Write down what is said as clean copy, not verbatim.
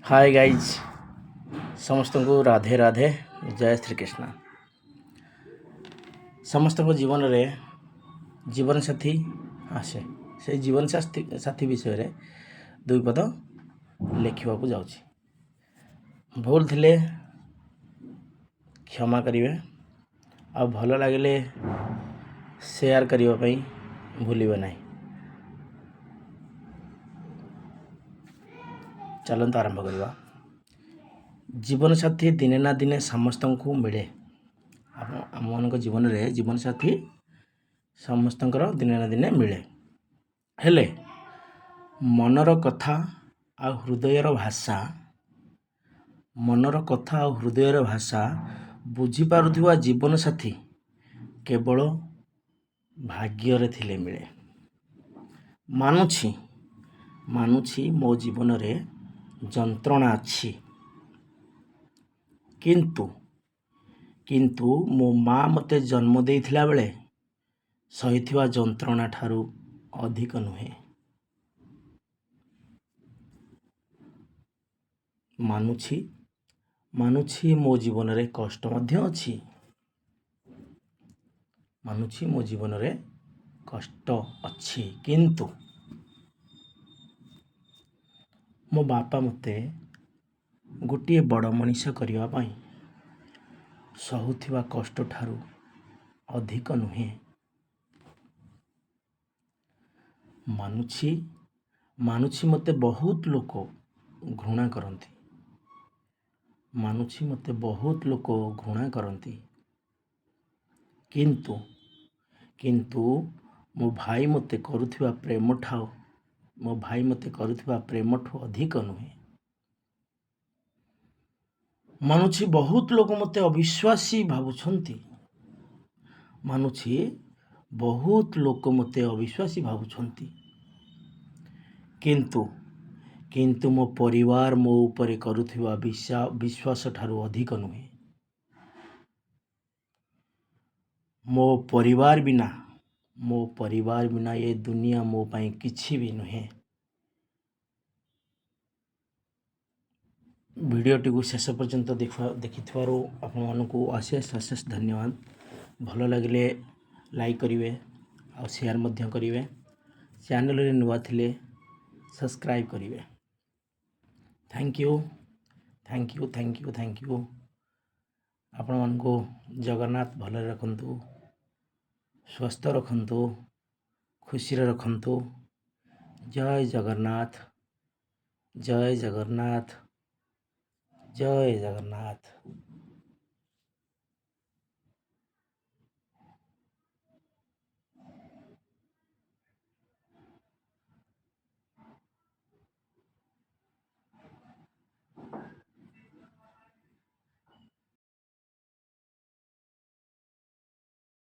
Hi guys समस्त को राधे राधे जय श्रीकृष्ण। समस्त जीवन में जीवन साथी आसे से जीवन साथी विषय रे दुई पद लिखा जाऊँ। भूल थिले क्षमा करिवे आ भल लगे शेयर करने भूलिबे नहीं। चलते आरंभ करवा। जीवन साथी दिने ना दिने समस्त को मिले। आम मान जीवन में जीवन साथी समस्त दिने ना दिने मिले। हेले मनर कथा आ हृदयर भाषा बुझीपारुथिबा जीवन साथी केवल भाग्य थिले मिले। मानुछि मो जीवन रे जंत्रणा अच्छी, किंतु मो माँ मते जन्म देइथिला बेले सहिथिबा जंत्रणा ठारू अधिक नुहे। मानुछि मो जीवन रे कष्ट मध्य अछि। मानुछि मो जीवन रे कष्ट अच्छी, किंतु मो बापा मते गोटे बड़ मनीष करने पाई सहुथिबा कष्ट ठारू अधिक नुहे। मानुछि मते बहुत लोक घृणा करती। किंतु मो भाई मते करुथिबा प्रेम ठू अधिक नुहे। मानुछि बहुत लोक मते अविश्वासी भावुछंती। किंतु मो परिवार मो उपरे करुथिबा विश्वास ठारू अधिक नुहे। मो परिवार बिना ये दुनिया मो पाई किछि भी नुहे। वीडियोटी को शेष पर्यंत देखिथारो आपण मानकु अशेष धन्यवाद। भल लगे लाइक करिवे और शेयर मध्य करिवे। चैनल रे नुआ थिले सब्सक्राइब करिवे। Thank you. आपण मानकु जगन्नाथ भल रखंतु, स्वस्थ रखंतु, खुशी रखंतु। जय जगन्नाथ, जय जगन्नाथ, जय जगन्नाथ।